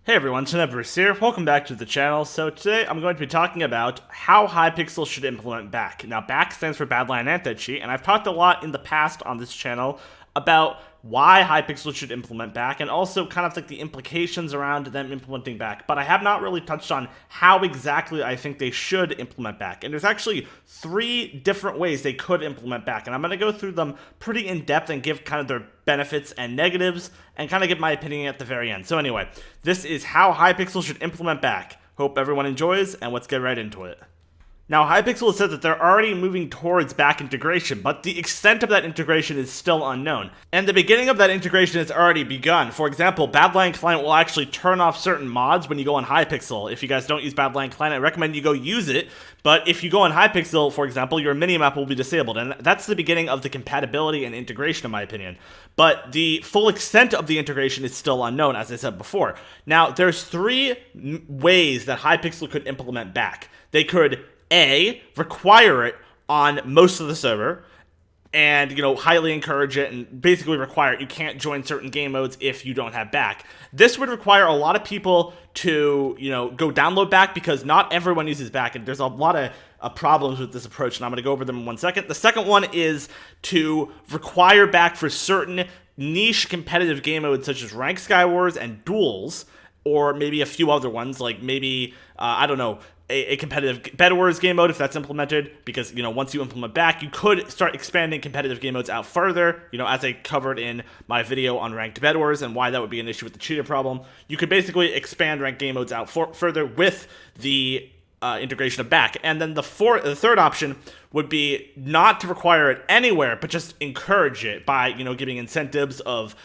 Hey everyone, Bruce here. Welcome back to the channel. So today I'm going to be talking about how Hypixel should implement BAC. Now BAC stands for Badlion Anticheat, and I've talked a lot in the past on this channel about why Hypixel should implement BAC and also kind of like the implications around them implementing BAC, but I have not really touched on how exactly I think they should implement BAC. And there's actually 3 different ways they could implement BAC, and I'm going to go through them pretty in depth and give kind of their benefits and negatives and kind of give my opinion at the very end. So anyway, this is how Hypixel should implement BAC. Hope everyone enjoys, and let's get right into it. Now, Hypixel has said that they're already moving towards BAC integration, but the extent of that integration is still unknown. And the beginning of that integration has already begun. For example, Badlion Client will actually turn off certain mods when you go on Hypixel. If you guys don't use Badlion Client, I recommend you go use it. But if you go on Hypixel, for example, your minimap will be disabled. And that's the beginning of the compatibility and integration, in my opinion. But the full extent of the integration is still unknown, as I said before. Now, there's 3 ways that Hypixel could implement BAC. They could A, require it on most of the server, and, highly encourage it and basically require it. You can't join certain game modes if you don't have BAC. This would require a lot of people to, go download BAC because not everyone uses BAC, and there's a lot of problems with this approach, and I'm going to go over them in 1 second. The second one is to require BAC for certain niche competitive game modes such as Ranked Skywars and Duels, or maybe a few other ones, like maybe, I don't know, a competitive Bed Wars game mode if that's implemented, because, once you implement BAC, you could start expanding competitive game modes out further, as I covered in my video on Ranked Bed Wars and why that would be an issue with the cheater problem. You could basically expand ranked game modes out further with the integration of BAC. And then the third option would be not to require it anywhere, but just encourage it by, giving incentives of,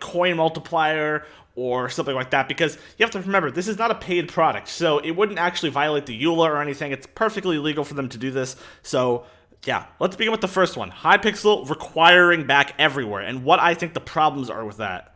coin multiplier or something like that, because you have to remember, this is not a paid product, so it wouldn't actually violate the EULA or anything. It's perfectly legal for them to do this. So yeah, let's begin with the first one. Hypixel requiring BAC everywhere, and what I think the problems are with that.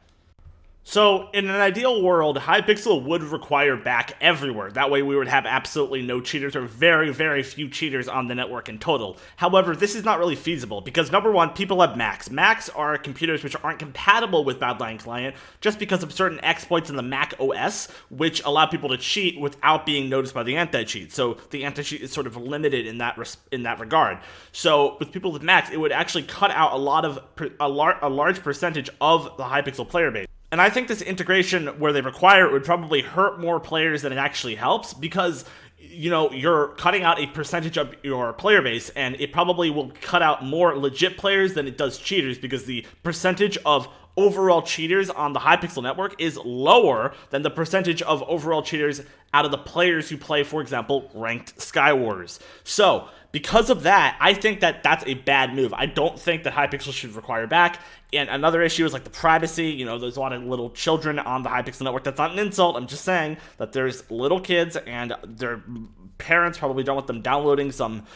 So, in an ideal world, Hypixel would require BAC everywhere. That way we would have absolutely no cheaters, or very, very few cheaters on the network in total. However, this is not really feasible, because number one, people have Macs. Macs are computers which aren't compatible with Badlion Client, just because of certain exploits in the Mac OS, which allow people to cheat without being noticed by the anti-cheat. So, the anti-cheat is sort of limited in that regard. So, with people with Macs, it would actually cut out a large percentage of the Hypixel player base. And I think this integration where they require it would probably hurt more players than it actually helps, because, you're cutting out a percentage of your player base, and it probably will cut out more legit players than it does cheaters, because the percentage of overall cheaters on the Hypixel network is lower than the percentage of overall cheaters out of the players who play, for example, Ranked Skywars. So, because of that, I think that that's a bad move. I don't think that Hypixel should require BAC. And another issue is like the privacy. There's a lot of little children on the Hypixel network. That's not an insult. I'm just saying that there's little kids and their parents probably don't want them downloading some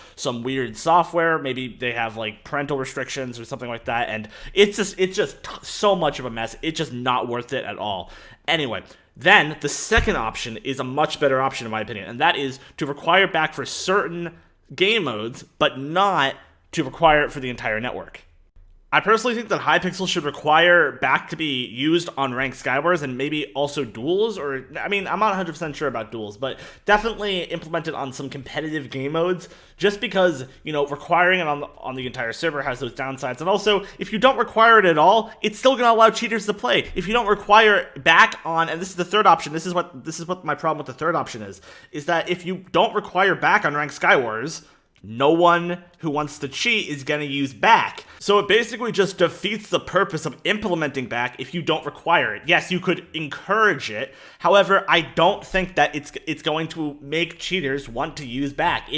weird software. Maybe they have like parental restrictions or something like that. And it's just so much of a mess. It's just not worth it at all. Anyway, then the second option is a much better option in my opinion, and that is to require BAC for certain game modes, but not to require it for the entire network. I personally think that Hypixel should require BAC to be used on Ranked Skywars and maybe also Duels, or, I'm not 100% sure about Duels, but definitely implement it on some competitive game modes, just because, requiring it on the entire server has those downsides. And also, if you don't require it at all, it's still going to allow cheaters to play. If you don't require BAC on, and this is the third option, this is what my problem with the third option is that if you don't require BAC on Ranked Skywars, no one who wants to cheat is going to use BAC. So it basically just defeats the purpose of implementing BAC if you don't require it. Yes, you could encourage it. However, I don't think that it's going to make cheaters want to use BAC.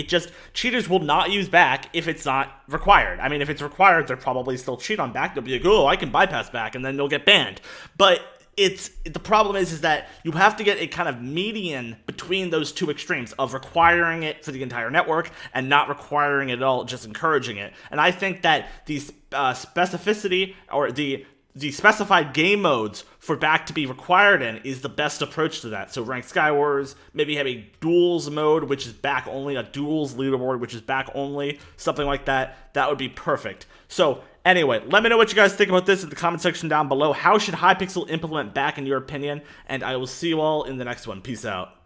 Cheaters will not use BAC if it's not required. If it's required, they'll probably still cheat on BAC. They'll be like, oh, I can bypass BAC, and then they'll get banned. But the problem is that you have to get a kind of median between those two extremes of requiring it for the entire network and not requiring it at all, just encouraging it. And I think that the specificity or the specified game modes for BAC to be required in is the best approach to that. So Ranked Skywars, maybe have a Duels mode, which is BAC only, a Duels leaderboard, which is BAC only, something like that. That would be perfect. So Anyway, let me know what you guys think about this in the comment section down below. How should Hypixel implement BAC in your opinion? And I will see you all in the next one. Peace out.